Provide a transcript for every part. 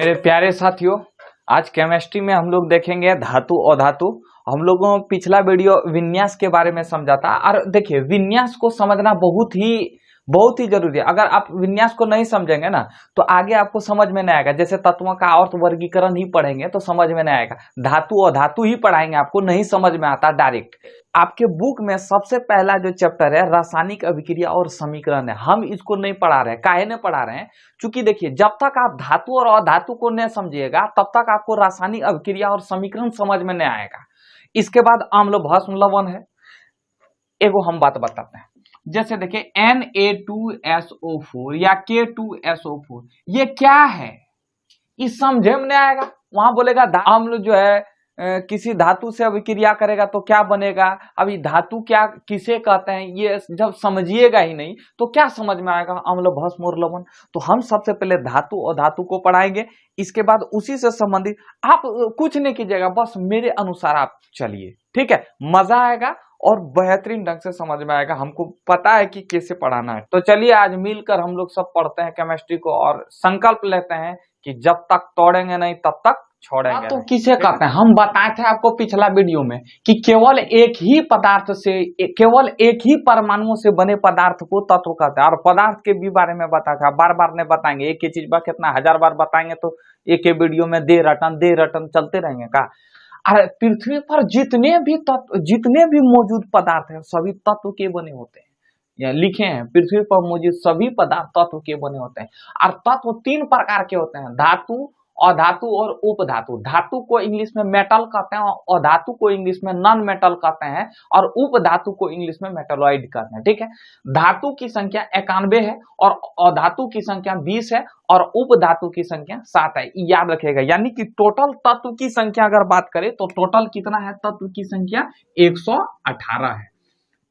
मेरे प्यारे साथियों, आज केमिस्ट्री में हम लोग देखेंगे धातु और धातु। हम लोगों ने पिछला वीडियो विन्यास के बारे में समझा था। और देखिए, विन्यास को समझना बहुत ही जरूरी है। अगर आप विन्यास को नहीं समझेंगे ना तो आगे आपको समझ में नहीं आएगा। जैसे तत्वों का अर्थ वर्गीकरण ही पढ़ेंगे तो समझ में नहीं आएगा। धातु और धातु ही पढ़ाएंगे, आपको नहीं समझ में आता डायरेक्ट। आपके बुक में सबसे पहला जो चैप्टर है रासायनिक अभिक्रिया और समीकरण है, हम इसको नहीं पढ़ा रहे हैं। काहे नहीं पढ़ा रहे हैं? क्योंकि देखिए, जब तक आप धातु और अधातु को नहीं समझिएगा तब तक आपको रासायनिक अभिक्रिया और समीकरण समझ में नहीं आएगा। इसके बाद अम्ल भस्म लवण है। एगो हम बात बताते हैं, जैसे देखिए Na2SO4 या K2SO4, ये क्या है? इस समझे में नहीं आएगा। वहां बोलेगा अम्ल जो है किसी धातु से अभिक्रिया करेगा तो क्या बनेगा। अभी धातु क्या किसे कहते हैं ये जब समझिएगा ही नहीं तो क्या समझ में आएगा अम्ल भस्म और लवण। तो हम सबसे पहले धातु और धातु को पढ़ाएंगे। इसके बाद उसी से संबंधित आप कुछ नहीं कीजिएगा, बस मेरे अनुसार आप चलिए, ठीक है। मजा आएगा और बेहतरीन ढंग से समझ में आएगा। हमको पता है कि कैसे पढ़ाना है। तो चलिए आज मिलकर हम लोग सब पढ़ते हैं केमिस्ट्री को और संकल्प लेते हैं कि जब तक तोड़ेंगे नहीं तब तक छोड़ेंगे। तो किसे कहते हैं? हम बताए थे आपको पिछला वीडियो में कि केवल एक ही पदार्थ से, केवल एक ही परमाणुओं से बने पदार्थ को तत्व कहते हैं। और पदार्थ के भी बारे में बताया था, बार बार नहीं बताएंगे। एक ही चीज बा कितना 1000 बार बताएंगे तो एक ही वीडियो में दे रटन चलते रहेंगे का। अरे पृथ्वी पर जितने भी मौजूद पदार्थ है सभी तत्व के बने होते हैं। या लिखे हैं, पृथ्वी पर मौजूद सभी पदार्थ तत्व के बने होते हैं। और तत्व 3 प्रकार के होते हैं, धातु, अधातु और उपधातु। धातु को इंग्लिश में मेटल कहते हैं, अधातु को इंग्लिश में नॉन मेटल कहते हैं, और उपधातु को इंग्लिश में मेटलॉइड कहते हैं, ठीक है। धातु की संख्या 91 है और अधातु की संख्या 20 है और उपधातु की संख्या 7 है। याद रखिएगा। यानी कि टोटल तत्व की संख्या अगर बात करें तो टोटल कितना है? तत्व की संख्या 118 है,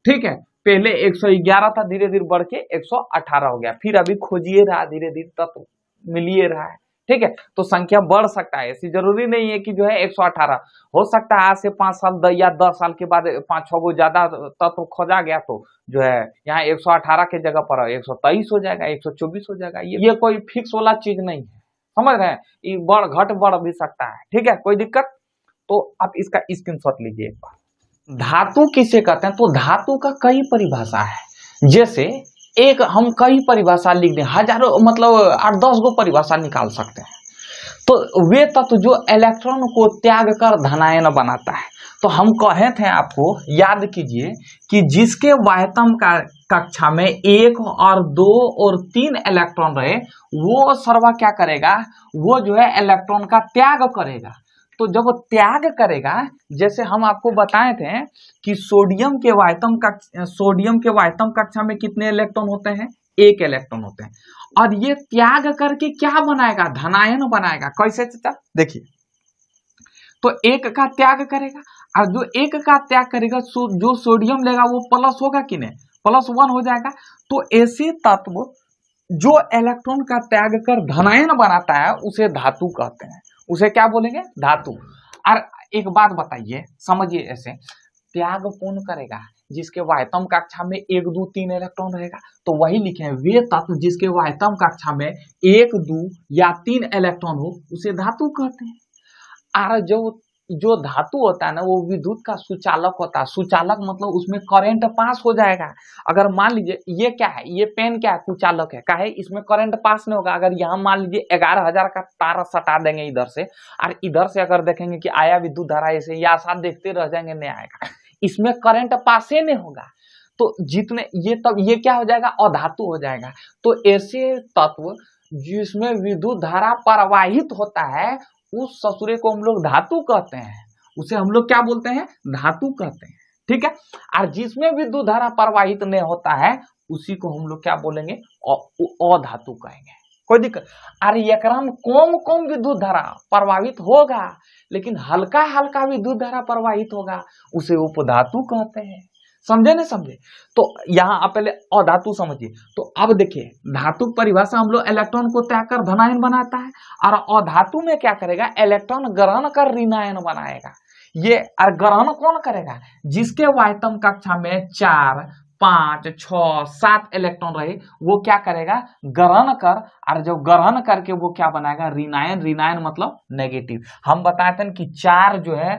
ठीक है। पहले 111 था, धीरे धीरे बढ़ के 118 हो गया। फिर अभी खोजिए रहा, धीरे धीरे तत्व मिलिए रहा है, ठीक है। तो संख्या बढ़ सकता है, ऐसी जरूरी नहीं है कि जो है 118 हो सकता है। आज से 5 साल या 10 साल के बाद 5-6 गो ज्यादा तत्व खोजा गया तो जो है यहाँ 118 के जगह पर 123 हो जाएगा, 124 हो जाएगा। ये कोई फिक्स वाला चीज नहीं है, समझ रहे हैं। ये बढ़ भी सकता है, ठीक है, कोई दिक्कत। तो आप इसका स्क्रीनशॉट लीजिए एक बार। धातु किसे कहते हैं? तो धातु का कई परिभाषा है। जैसे एक हम कई परिभाषा लिख दें, हजारों मतलब 8-10 गो परिभाषा निकाल सकते हैं। तो वे तत्व जो इलेक्ट्रॉन को त्याग कर धनायन बनाता है। तो हम कहे थे आपको, याद कीजिए कि जिसके वाह्यतम का कक्षा में 1 और 2 और 3 इलेक्ट्रॉन रहे वो सर्वा क्या करेगा? वो जो है इलेक्ट्रॉन का त्याग करेगा। तो जब वो त्याग करेगा, जैसे हम आपको बताए थे कि सोडियम के वाह्यतम कक्षा में कितने इलेक्ट्रॉन होते हैं? 1 इलेक्ट्रॉन होते हैं। और ये त्याग करके क्या बनाएगा? धनायन बनाएगा। कैसे चाचा? देखिए, तो 1 का त्याग करेगा और जो 1 का त्याग करेगा जो सोडियम लेगा वो प्लस होगा कि नहीं? +1 हो जाएगा। तो ऐसे तत्व जो इलेक्ट्रॉन का त्याग कर धनायन बनाता है उसे धातु कहते हैं। उसे क्या बोलेंगे? धातु। और एक बात बताइए, समझिए ऐसे, त्याग कौन करेगा? जिसके वाह्यतम कक्षा में 1, 2, 3 इलेक्ट्रॉन रहेगा। तो वही लिखे हैं, वे तत्व जिसके वाह्यतम कक्षा में 1, 2 या 3 इलेक्ट्रॉन हो उसे धातु कहते हैं। और जो धातु होता है ना वो विद्युत का सुचालक होता है। सुचालक मतलब उसमें करंट पास हो जाएगा। अगर मान लीजिए ये क्या है, ये पेन क्या है? कुचालक है। काहे? इसमें करंट पास नहीं होगा। अगर यहाँ मान लीजिए 11,000 का तार सटा देंगे इधर से और इधर से अगर देखेंगे कि आया विद्युत धारा, ऐसे या साथ देखते रह जाएंगे, नहीं आएगा। इसमें करंट पास ही नहीं होगा। तो जितने ये क्या हो जाएगा? अधातु हो जाएगा। तो ऐसे तत्व जिसमें विद्युत धारा प्रवाहित होता है उस ससुरे को हम लोग धातु कहते हैं। उसे हम लोग क्या बोलते हैं? धातु कहते हैं, ठीक है। और जिसमें विद्युत धारा प्रवाहित नहीं होता है उसी को हम लोग क्या बोलेंगे? अधातु कहेंगे। कोई दिक्कत? अरे एकरा में कम विद्युत धारा प्रवाहित होगा लेकिन हल्का हल्का विद्युत धारा प्रवाहित होगा, उसे उपधातु कहते हैं। समझे नहीं समझे? तो यहाँ आप पहले अधातु समझिए। तो अब देखिए, धातु परिभाषा हम लोग इलेक्ट्रॉन को त्याग कर धनायन बनाता है और अधातु में क्या करेगा? इलेक्ट्रॉन ग्रहण कर ऋणायन बनाएगा। ये ग्रहण कौन करेगा? जिसके वाह्यतम कक्षा में 4, 5, 6, 7 इलेक्ट्रॉन रहे, वो क्या करेगा, ग्रहण कर, और जब ग्रहण करके वो क्या बनाएगा, ऋणायन। ऋणायन मतलब नेगेटिव। हम बताए थे कि 4 जो है,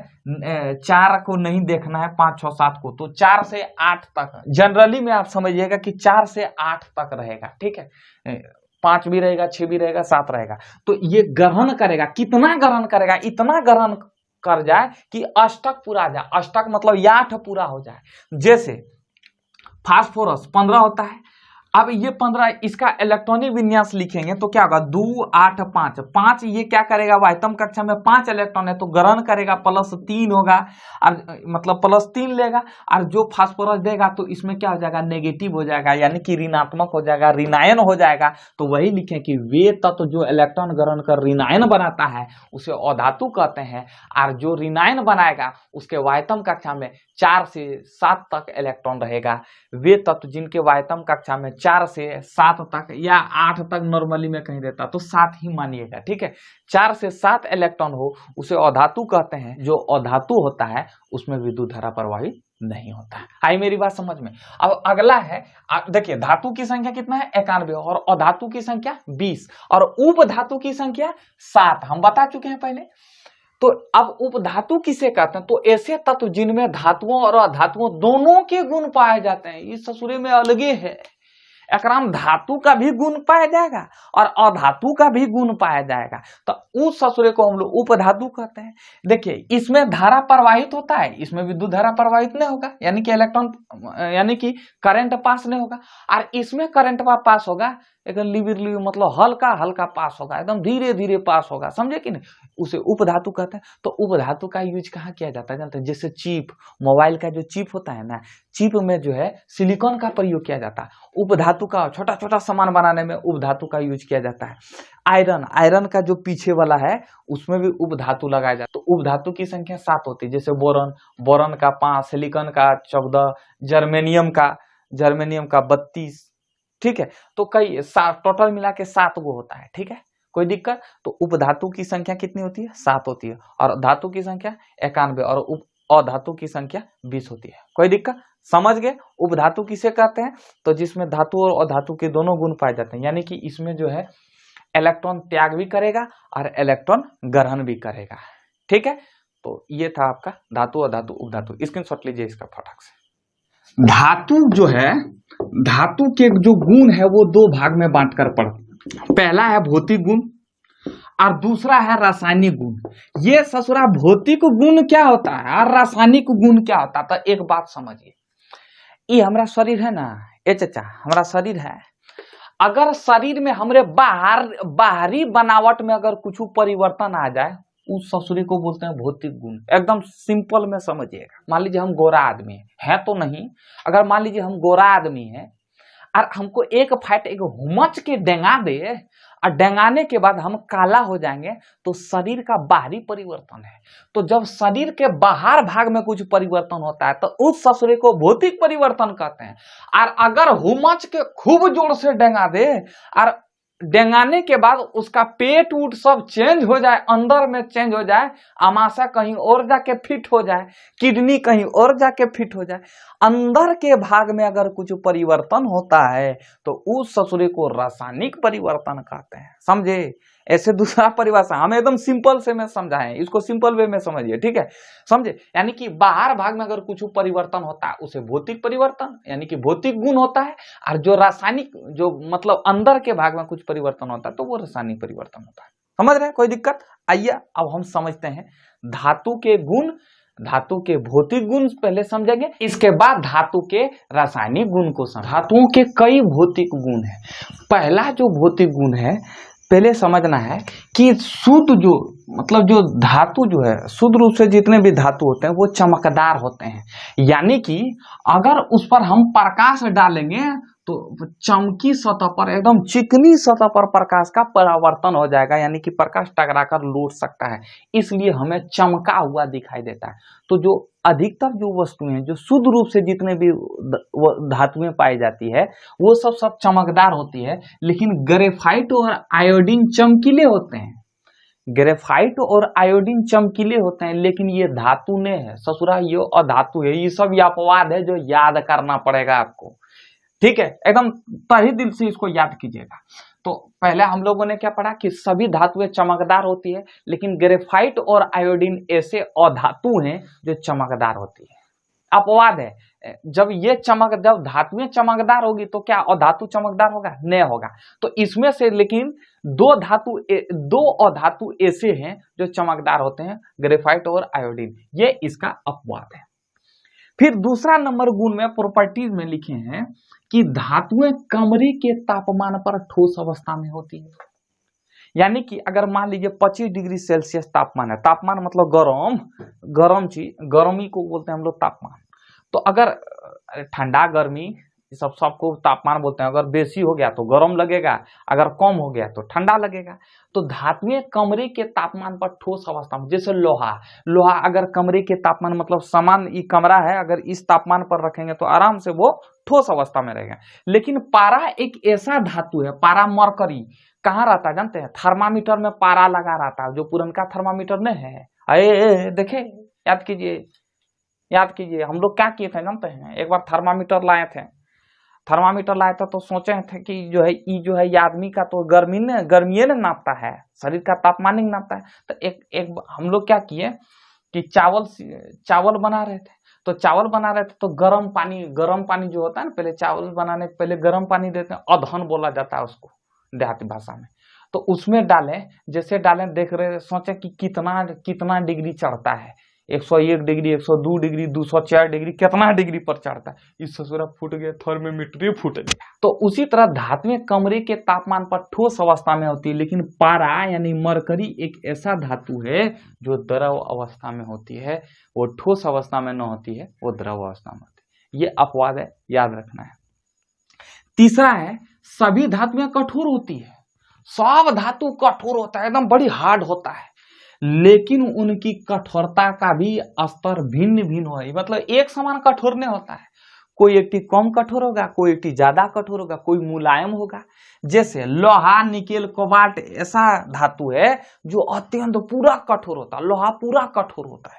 4 को नहीं देखना है, 5, 6, 7 को, तो 4 से 8 तक जनरली में आप समझिएगा कि 4 से 8 तक रहेगा, ठीक है। 5 भी रहेगा, 6 भी रहेगा, 7 रहेगा। तो ये ग्रहण करेगा, कितना ग्रहण करेगा, इतना ग्रहण कर जाए कि अष्टक पूरा आ जाए। अष्टक मतलब 8 पूरा हो जाए। जैसे फास्फोरस 15 होता है, अब ये 15, इसका इलेक्ट्रॉनिक विन्यास लिखेंगे तो क्या होगा, 2, 8, 5। 5 ये क्या करेगा, वायतम कक्षा में 5 इलेक्ट्रॉन है तो ग्रहण करेगा, +3 होगा, और मतलब +3 लेगा, और जो फास्फोरस देगा तो इसमें क्या हो जाएगा, नेगेटिव हो जाएगा, यानी कि ऋणात्मक हो जाएगा, ऋणायन हो जाएगा। तो वही लिखें कि वे तत्व जो इलेक्ट्रॉन ग्रहण कर ऋणायन बनाता है उसे अधातु कहते हैं, और जो ऋणायन बनाएगा उसके वायतम कक्षा में 4 से 7 तक इलेक्ट्रॉन रहेगा। वे तत्व जिनके वायतम कक्षा में 4 से 7 तक या 8 तक नॉर्मली में कहीं देता तो 7 ही मानिएगा, ठीक है। 4 से 7 इलेक्ट्रॉन हो उसे अधातु कहते हैं। जो अधातु होता है उसमें विद्युत धारा प्रवाहित नहीं होता है। आई मेरी बात समझ में। अब अगला है, देखिए धातु की संख्या कितना है, 91, और अधातु की संख्या 20, और उप धातु की संख्या 7 हम बता चुके हैं पहले। तो अब उपधातु किसे कहते हैं, तो ऐसे तत्व जिनमें धातुओं और अधातुओं दोनों के गुण पाए जाते हैं। इस ससुरे में अलगे है, एकराम धातु का भी गुण पाया जाएगा और अधातु का भी गुण पाया जाएगा, तो उस ससुरे को हम लोग उपधातु कहते हैं। देखिए इसमें धारा प्रवाहित होता है, इसमें विद्युत धारा प्रवाहित नहीं होगा, यानी कि इलेक्ट्रॉन, यानी कि करंट पास नहीं होगा, और इसमें करंट पास होगा एकदम लिबिर मतलब हल्का हल्का पास होगा, एकदम धीरे धीरे पास होगा, समझे कि नहीं, उसे उपधातु कहते हैं। तो उपधातु का यूज कहाँ किया जाता है जानते हैं, जैसे चिप, मोबाइल का जो चिप होता है ना, चिप में जो है सिलिकॉन का प्रयोग किया जाता है। उपधातु का छोटा छोटा सामान बनाने में उपधातु का यूज किया जाता है। आयरन, आयरन का जो पीछे वाला है उसमें भी उपधातु लगाया जाता है। तो उपधातु की संख्या 7 होती है, जैसे बोरन, बोरन का 5, सिलिकॉन का 14, जर्मेनियम का 32, ठीक है। तो कई टोटल मिला के 7 गो होता है, ठीक है, कोई दिक्कत। तो उपधातु की संख्या कितनी होती है, 7 होती है, और धातु की संख्या 91, और अधातु की संख्या 20 होती है, कोई दिक्कत, समझ गए। उपधातु किसे कहते हैं, तो जिसमें धातु और अधातु के दोनों गुण पाए जाते हैं, यानी कि इसमें जो है इलेक्ट्रॉन त्याग भी करेगा और इलेक्ट्रॉन ग्रहण भी करेगा, ठीक है। तो ये था आपका धातु, अधातु, उपधातु। स्क्रीनशॉट लीजिए इसका फटाक से। धातु जो है, धातु के जो गुण है वो 2 भाग में बांटकर पढ़ते। पहला है भौतिक गुण और दूसरा है रासायनिक गुण। ये ससुरा भौतिक गुण क्या होता है और रासायनिक गुण क्या होता है, तो एक बात समझिए, ये हमारा शरीर है ना, ए चचा, हमारा शरीर है, अगर शरीर में हमरे बाहरी बनावट में अगर कुछ परिवर्तन आ जाए, उस ससुरी को बोलते हैं भौतिक गुण। एकदम सिंपल में समझिएगा। मान लीजिए हम गोरा आदमी है तो नहीं, अगर मान लीजिए हम गोरा आदमी है और हमको एक फाइट एक हुमच के डेंगा दे, और डेंगाने के बाद हम काला हो जाएंगे, तो शरीर का बाहरी परिवर्तन है। तो जब शरीर के बाहर भाग में कुछ परिवर्तन होता है तो उस ससुरे को भौतिक परिवर्तन कहते हैं। और अगर हुमच के खूब जोर से डेंगा दे और डेंगाने के बाद उसका पेट उट सब चेंज हो जाए, अंदर में चेंज हो जाए, आमाशय कहीं और जाके फिट हो जाए, किडनी कहीं और जाके फिट हो जाए, अंदर के भाग में अगर कुछ परिवर्तन होता है तो उस ससुरे को रासायनिक परिवर्तन कहते हैं, समझे। ऐसे दूसरा परिभाषा हम एकदम सिंपल से में समझाएं, इसको सिंपल वे में समझिए, ठीक है, समझे। यानी कि बाहर भाग में अगर कुछ परिवर्तन होता है उसे भौतिक परिवर्तन यानी कि भौतिक गुण होता है, और जो रासायनिक, जो मतलब अंदर के भाग में कुछ परिवर्तन होता है तो वो रासायनिक परिवर्तन होता है, समझ रहे हैं, कोई दिक्कत। आइए अब हम समझते हैं धातु के गुण, धातु के भौतिक गुण पहले समझेंगे, इसके बाद धातु के रासायनिक गुण को समझेंगे। धातुओं के कई भौतिक गुण हैं। पहला जो भौतिक गुण है, पहले समझना है कि शुद्ध जो मतलब जो धातु जो है, शुद्ध रूप से जितने भी धातु होते हैं वो चमकदार होते हैं, यानी कि अगर उस पर हम प्रकाश डालेंगे तो चमकी सतह पर, एकदम चिकनी सतह पर प्रकाश का परावर्तन हो जाएगा, यानी कि प्रकाश टकराकर लौट सकता है, इसलिए हमें चमका हुआ दिखाई देता है। तो जो अधिकतर जो वस्तुएं जो शुद्ध रूप से जितने भी धातुएं पाई जाती है वो सब चमकदार होती है, लेकिन ग्रेफाइट और आयोडीन चमकीले होते हैं। ग्रेफाइट और आयोडीन चमकीले होते हैं, लेकिन ये धातु ने है ससुरा, ये अधातु है। ये सब अपवाद है जो याद करना पड़ेगा आपको, ठीक है। एकदम तहे दिल से इसको याद कीजिएगा। तो पहले हम लोगों ने क्या पढ़ा कि सभी धातुएं चमकदार होती है, लेकिन ग्रेफाइट और आयोडीन ऐसे अधातु हैं जो चमकदार होती है। अपवाद है, जब धातुएं चमकदार होगी तो क्या अधातु चमकदार होगा? नहीं होगा। तो इसमें से लेकिन दो अधातु ऐसे हैं जो चमकदार होते हैं, ग्रेफाइट और आयोडीन। ये इसका अपवाद है। फिर दूसरा नंबर गुण में प्रॉपर्टीज में लिखे हैं कि धातुएं कमरे के तापमान पर ठोस अवस्था में होती है। यानी कि अगर मान लीजिए 25 डिग्री सेल्सियस तापमान है, तापमान मतलब गरम चीज, गर्मी को बोलते हैं हम लोग तापमान। तो अगर ठंडा गर्मी सबको तापमान बोलते हैं। अगर बेसी हो गया तो गर्म लगेगा, अगर कम हो गया तो ठंडा लगेगा। तो धातुएं कमरे के तापमान पर ठोस अवस्था में, जैसे लोहा अगर कमरे के तापमान मतलब समान ये कमरा है, अगर इस तापमान पर रखेंगे तो आराम से वो ठोस अवस्था में रहेगा। लेकिन पारा एक ऐसा धातु है, पारा मरकरी कहाँ रहता है जानते हैं? थर्मामीटर में पारा लगा रहता है, जो पुरनका थर्मामीटर नहीं है। अरे देखे, याद कीजिए हम लोग क्या किए थे जानते हैं? एक बार थर्मामीटर लाए थे तो सोचे थे कि जो है ये आदमी का तो गर्मी ने नापता है, शरीर का तापमान ही नापता है। तो एक हम लोग क्या किए कि चावल बना रहे थे। तो गर्म पानी जो होता है ना, पहले चावल बनाने के पहले गर्म पानी देते हैं, अधन बोला जाता है उसको देहाती भाषा में। तो उसमें डालें देख रहे, सोचे कि कितना डिग्री चढ़ता है, 101 डिग्री, 102 डिग्री, 204 डिग्री, कितना डिग्री पर चढ़ता है। इस ससुरा फूट गया, थर्मोमीटर फूट गया। तो उसी तरह धातुएं कमरे के तापमान पर ठोस अवस्था में होती है, लेकिन पारा यानी मरकरी एक ऐसा धातु है जो द्रव अवस्था में होती है, वो ठोस अवस्था में न होती है, वो द्रव अवस्था में होती है। ये अपवाद है, याद रखना है। तीसरा है, सभी धातुएं कठोर होती है। सब धातु कठोर होता है, एकदम बड़ी हार्ड होता है, लेकिन उनकी कठोरता का भी स्तर भिन्न हो, मतलब एक समान कठोर नहीं होता है। कोई एक कम कठोर होगा, कोई एक ज्यादा कठोर होगा, कोई मुलायम होगा। जैसे लोहा, निकेल, कोबाल्ट ऐसा धातु है जो अत्यंत पूरा कठोर होता है, लोहा पूरा कठोर होता है।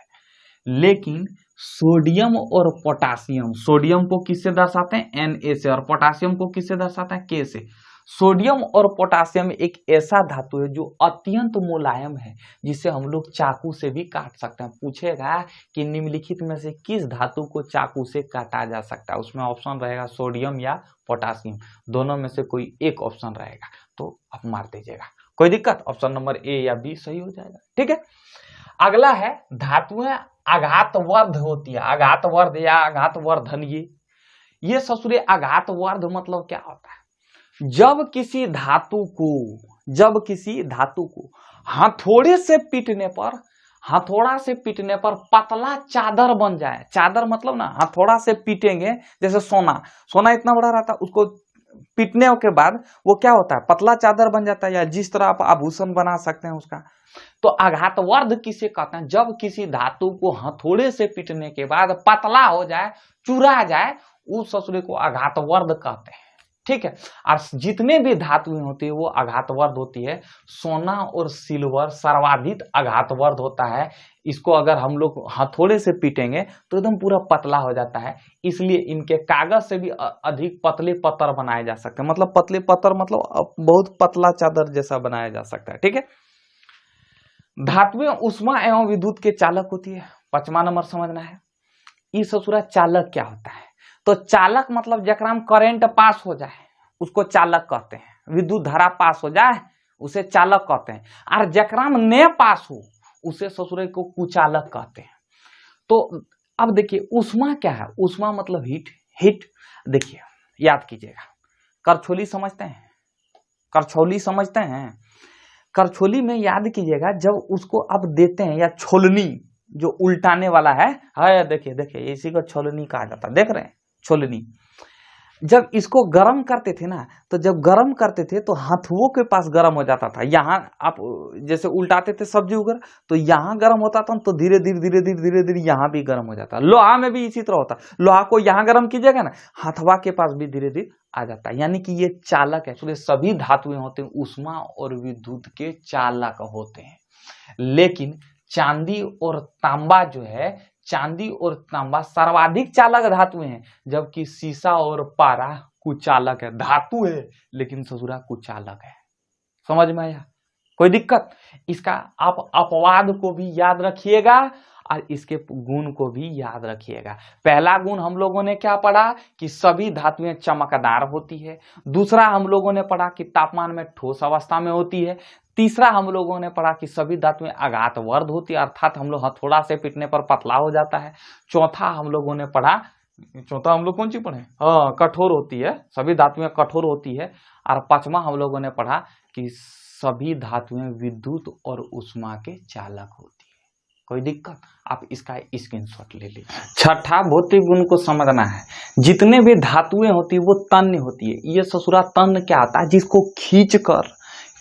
लेकिन सोडियम और पोटासियम, सोडियम को किससे दर्शाते हैं? Na से, और पोटासियम को किससे दर्शाते हैं? K से। सोडियम और पोटासियम एक ऐसा धातु है जो अत्यंत मुलायम है, जिसे हम लोग चाकू से भी काट सकते हैं। पूछेगा कि निम्नलिखित में से किस धातु को चाकू से काटा जा सकता है, उसमें ऑप्शन रहेगा सोडियम या पोटासियम, दोनों में से कोई एक ऑप्शन रहेगा, तो आप मार दीजिएगा, कोई दिक्कत। ऑप्शन नंबर ए या बी सही हो जाएगा, ठीक है। अगला है, धातुएं आघातवर्ध होती है, आघातवर्ध या आघातवर्धन। ये ससुरे आघातवर्ध मतलब क्या होता है? जब किसी धातु को हथौड़े से पीटने पर पतला चादर बन जाए। चादर मतलब ना, हथौड़ा से पीटेंगे, जैसे सोना इतना बड़ा रहता है, उसको पीटने के बाद वो क्या होता है? पतला चादर बन जाता है, या जिस तरह आप आभूषण बना सकते हैं उसका। तो आघातवर्ध किसे कहते हैं? जब किसी धातु को हथौड़े से पीटने के बाद पतला हो जाए, चुरा जाए, उस ससुरे को आघातवर्ध कहते हैं, ठीक है। और जितने भी धातुएं होती है वो आघातवर्ध होती है। सोना और सिल्वर सर्वाधिक आघातवर्ध होता है। इसको अगर हम लोग हथौड़े से पीटेंगे तो एकदम पूरा पतला हो जाता है, इसलिए इनके कागज से भी अधिक पतले पत्थर बनाए जा सकते हैं। मतलब पतले पत्थर मतलब बहुत पतला चादर जैसा बनाया जा सकता है, ठीक है। धातुएं उष्मा एवं विद्युत के चालक होती है। 5वां नंबर समझना है। इस ससुरा चालक क्या होता है? तो चालक मतलब जकरा में करेंट पास हो जाए उसको चालक कहते हैं। विद्युत धारा पास हो जाए उसे चालक कहते हैं, और जकरा में न पास हो उसे ससुरे को कुचालक कहते हैं। तो अब देखिए उष्मा क्या है? उष्मा मतलब हीट। देखिए याद कीजिएगा, करछोली समझते हैं? करछोली में याद कीजिएगा, जब उसको आप देते हैं, या छोलनी जो उल्टाने वाला है, देखिए इसी को छोलनी कहा जाता है। देख रहे हैं छोलनी, जब इसको गरम करते थे ना, तो जब गरम करते थे तो हथुओं के पास गरम हो जाता था। यहाँ आप जैसे उल्टाते थे सब्जी वगैरह, तो यहाँ गरम होता था, तो धीरे धीरे यहाँ भी गरम हो जाता। लोहा में भी इसी तरह होता। लोहा को यहाँ गरम कीजिएगा ना, हथवा के पास भी धीरे धीरे आ जाता है, यानी कि ये चालक है। तो सभी धातुएं होते हैं ऊष्मा और विद्युत के चालक होते हैं, लेकिन चांदी और तांबा जो है, चांदी और तांबा सर्वाधिक चालक धातुएं हैं, जबकि सीसा और पारा कुचालक है। धातु है लेकिन ससुरा कुचालक है। समझ में आया? कोई दिक्कत? इसका आप अपवाद को भी याद रखिएगा और इसके गुण को भी याद रखिएगा। पहला गुण हम लोगों ने क्या पढ़ा कि सभी धातुएं चमकदार होती है। दूसरा हम लोगों ने पढ़ा कि तापमान में ठोस अवस्था में होती है। तीसरा हम लोगों ने पढ़ा कि सभी धातुएं आघातवर्ध होती है, अर्थात हम लोग हथौड़ा से पीटने पर पतला हो जाता है। चौथा हम लोगों ने पढ़ा, चौथा हम लोग कौन सी पढ़े? हाँ, कठोर होती है, सभी धातुएं कठोर होती है। और पांचवा हम लोगों ने पढ़ा कि सभी धातुएं विद्युत और ऊष्मा के चालक होती है। कोई दिक्कत? आप इसका स्क्रीनशॉट ले लीजिए। छठा भौतिक गुण को समझना है। जितने भी धातुएं होती है वो तन्य होती है। ये ससुरा तन्य क्या आता है? जिसको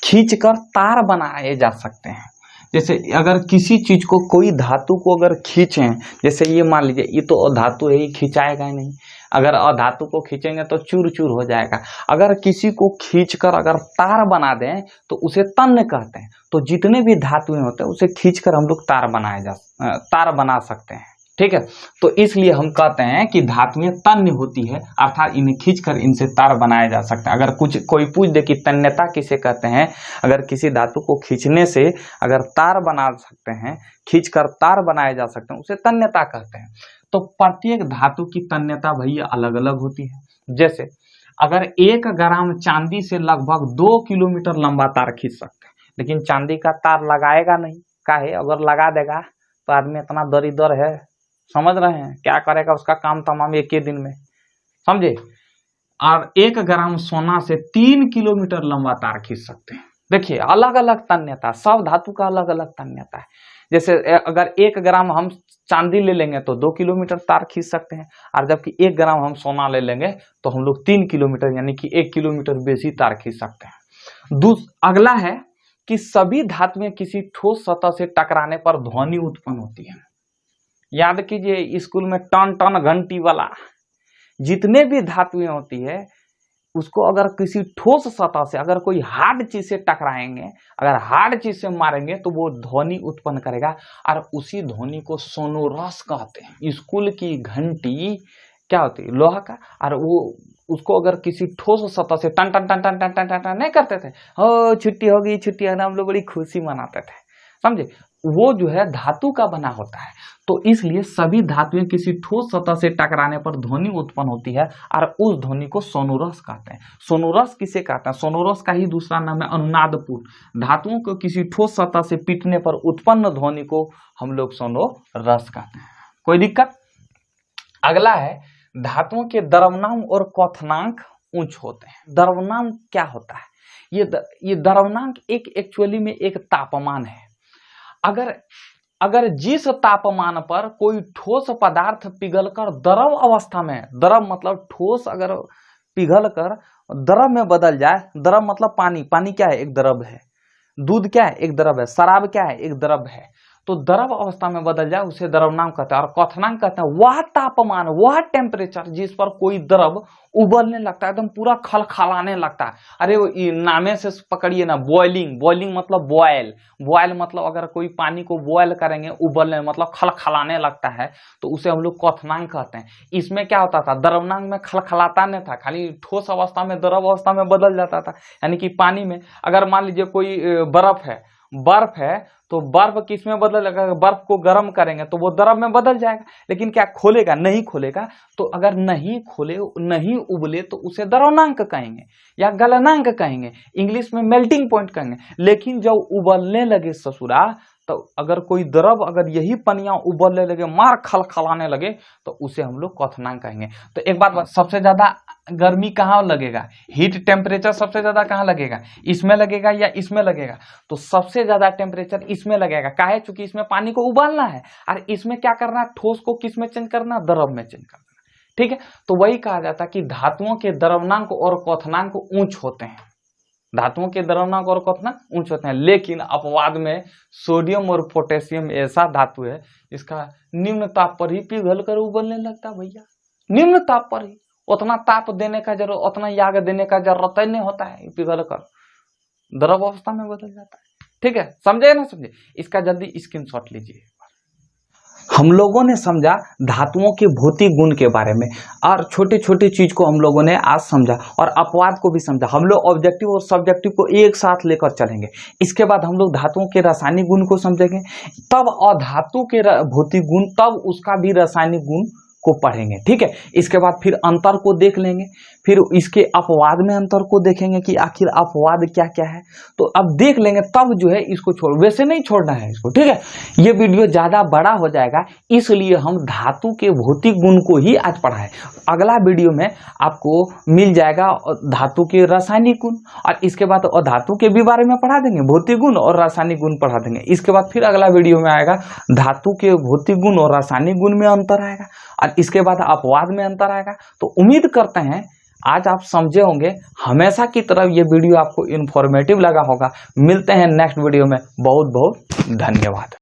खींचकर तार बनाए जा सकते हैं। जैसे अगर किसी चीज को, कोई धातु को अगर खींचें, जैसे ये मान लीजिए ये तो अधातु है, ये खिंचाएगा ही नहीं। अगर अधातु को खींचेंगे तो चूर चूर हो जाएगा। अगर किसी को खींचकर अगर तार बना दें तो उसे तन्य कहते हैं। तो जितने भी धातुएं होते हैं उसे खींचकर हम लोग तार बना सकते हैं। ठीक है, तो इसलिए हम कहते हैं कि धातुएं तन्य होती है, अर्थात इन्हें खींचकर इनसे तार बनाए जा सकते हैं। अगर कोई पूछ दे कि तन्यता किसे कहते हैं, अगर किसी धातु को खींचने से अगर तार बना सकते हैं, खींचकर तार बनाए जा सकते हैं, उसे तन्यता कहते हैं। तो प्रत्येक धातु की तन्यता भैया अलग अलग होती है। जैसे अगर 1 ग्राम चांदी से लगभग 2 किलोमीटर लंबा तार खींच सकते हैं, लेकिन चांदी का तार लगाएगा नहीं। काहे? अगर लगा देगा तो आदमी इतना दरिद्र है, समझ रहे हैं? क्या करेगा? उसका काम तमाम एक ही दिन में, समझे? और 1 ग्राम सोना से 3 किलोमीटर लंबा तार खींच सकते हैं। देखिए अलग अलग तन्यता, सब धातु का अलग अलग तन्यता है। जैसे अगर 1 ग्राम हम चांदी ले लेंगे तो 2 किलोमीटर तार खींच सकते हैं, और जबकि 1 ग्राम हम सोना ले लेंगे तो हम लोग 3 किलोमीटर यानी कि 1 किलोमीटर बेसी तार खींच सकते हैं। अगला है कि सभी धातुएं किसी ठोस सतह से टकराने पर ध्वनि उत्पन्न होती है। याद कीजिए स्कूल में टन टन घंटी वाला, जितने भी धातुएं होती है उसको अगर किसी ठोस सतह से अगर कोई हार्ड चीज से टकराएंगे, अगर हार्ड चीज से मारेंगे तो वो ध्वनि उत्पन्न करेगा, और उसी ध्वनि को सोनोरस कहते हैं। स्कूल की घंटी क्या होती है? लोहा का, और वो उसको अगर किसी ठोस सतह से टन टन टन टन टन टन टन नहीं करते थे, हो छुट्टी होगी छुट्टी है ना, हम लोग बड़ी खुशी मनाते थे, समझे? वो जो है धातु का बना होता है। तो इसलिए सभी धातुएं किसी ठोस सतह से टकराने पर ध्वनि उत्पन्न होती है, और उस ध्वनि को सोनोरस कहते हैं। सोनोरस किसे कहते हैं? सोनोरस का ही दूसरा नाम है अनुनादपूर्ण। धातुओं को किसी ठोस सतह से पीटने पर उत्पन्न ध्वनि को हम लोग सोनोरस कहते हैं। कोई दिक्कत? अगला है धातुओं के द्रव्यनांक और क्वथनांक उच्च होते हैं। द्रव्यनांक क्या होता है? ये द्रव्यनांक एक्चुअली में एक तापमान है। अगर जिस तापमान पर कोई ठोस पदार्थ पिघलकर द्रव अवस्था में, द्रव मतलब ठोस, अगर पिघलकर द्रव में बदल जाए, द्रव मतलब पानी क्या है? एक द्रव है। दूध क्या है? एक द्रव है। शराब क्या है? एक द्रव है। तो द्रव अवस्था में बदल जाए उसे द्रव्यनांक कहते हैं। और क्वथनांक कहते हैं वह तापमान, वह टेम्परेचर जिस पर कोई द्रव उबलने लगता है, एकदम पूरा खलखलाने लगता है। अरे वो नामे से पकड़िए ना, बॉइलिंग मतलब बॉयल मतलब अगर कोई पानी को बॉयल करेंगे, उबलने मतलब खलखलाने लगता है, तो उसे हम लोग क्वथनांक कहते हैं। इसमें क्या होता था? द्रव्यनांक में खलखलाता नहीं था, खाली ठोस अवस्था में द्रव अवस्था में बदल जाता था। यानी कि पानी में अगर मान लीजिए कोई बर्फ है तो बर्फ किस में बदलेगा? बर्फ को गर्म करेंगे तो वो द्रव में बदल जाएगा, लेकिन क्या खोलेगा? नहीं खोलेगा। तो अगर नहीं खोले, नहीं उबले तो उसे द्रव्यनांक कहेंगे या गलनांक कहेंगे, इंग्लिश में मेल्टिंग पॉइंट कहेंगे। लेकिन जब उबलने लगे ससुरा, तो अगर कोई द्रव, अगर यही पनिया उबलने लगे, मार खलखलाने लगे, तो उसे हम लोग क्वथनांक कहेंगे। तो एक बात, सबसे ज्यादा गर्मी कहाँ लगेगा? हीट टेम्परेचर सबसे ज्यादा कहाँ लगेगा? इसमें लगेगा या इसमें लगेगा? तो सबसे ज्यादा टेम्परेचर इसमें लगेगा। काहे? चूंकि इसमें पानी को उबालना है, और इसमें क्या करना है? ठोस को किस में चेंज करना? द्रव में चेंज करना। ठीक है, तो वही कहा जाता है कि धातुओं के द्रव्यनांक और क्वथनांक उच्च होते हैं। धातुओं के द्रव्यनांक और क्वथनांक उच्च होते हैं, लेकिन अपवाद में सोडियम और पोटेशियम ऐसा धातु है जिसका निम्न ताप पर ही पिघल कर उबलने लगता है भैया, निम्न ताप पर ही। उतना ताप देने का जरूरत, उतना याग देने का जरूरत ही नहीं होता है, पिघल कर द्रव अवस्था में बदल जाता है। ठीक है, समझे या ना समझे? इसका जल्दी स्क्रीनशॉट लीजिए। हम लोगों ने समझा धातुओं के भौतिक गुण के बारे में, और छोटी छोटी चीज को हम लोगों ने आज समझा, और अपवाद को भी समझा। हम लोग ऑब्जेक्टिव और सब्जेक्टिव को एक साथ लेकर चलेंगे। इसके बाद हम लोग धातुओं के रासायनिक गुण को समझेंगे, तब अधातु के भौतिक गुण, तब उसका भी रासायनिक गुण को पढ़ेंगे। ठीक है, इसके बाद फिर अंतर को देख लेंगे, फिर इसके अपवाद में अंतर को देखेंगे कि आखिर अपवाद क्या क्या है। तो अब देख लेंगे, तब जो है इसको छोड़, वैसे नहीं छोड़ना है इसको। ठीक है, ये वीडियो ज्यादा बड़ा हो जाएगा, इसलिए हम धातु के भौतिक गुण को ही आज पढ़ाएं। अगला वीडियो में आपको मिल जाएगा धातु के रासायनिक गुण, और इसके बाद धातु के भी बारे में पढ़ा देंगे, भौतिक गुण और रासायनिक गुण पढ़ा देंगे। इसके बाद फिर अगला वीडियो में आएगा धातु के भौतिक गुण और रासायनिक गुण में अंतर आएगा, और इसके बाद अपवाद में अंतर आएगा। तो उम्मीद करते हैं आज आप समझे होंगे। हमेशा की तरह ये वीडियो आपको इन्फॉर्मेटिव लगा होगा। मिलते हैं नेक्स्ट वीडियो में। बहुत बहुत धन्यवाद।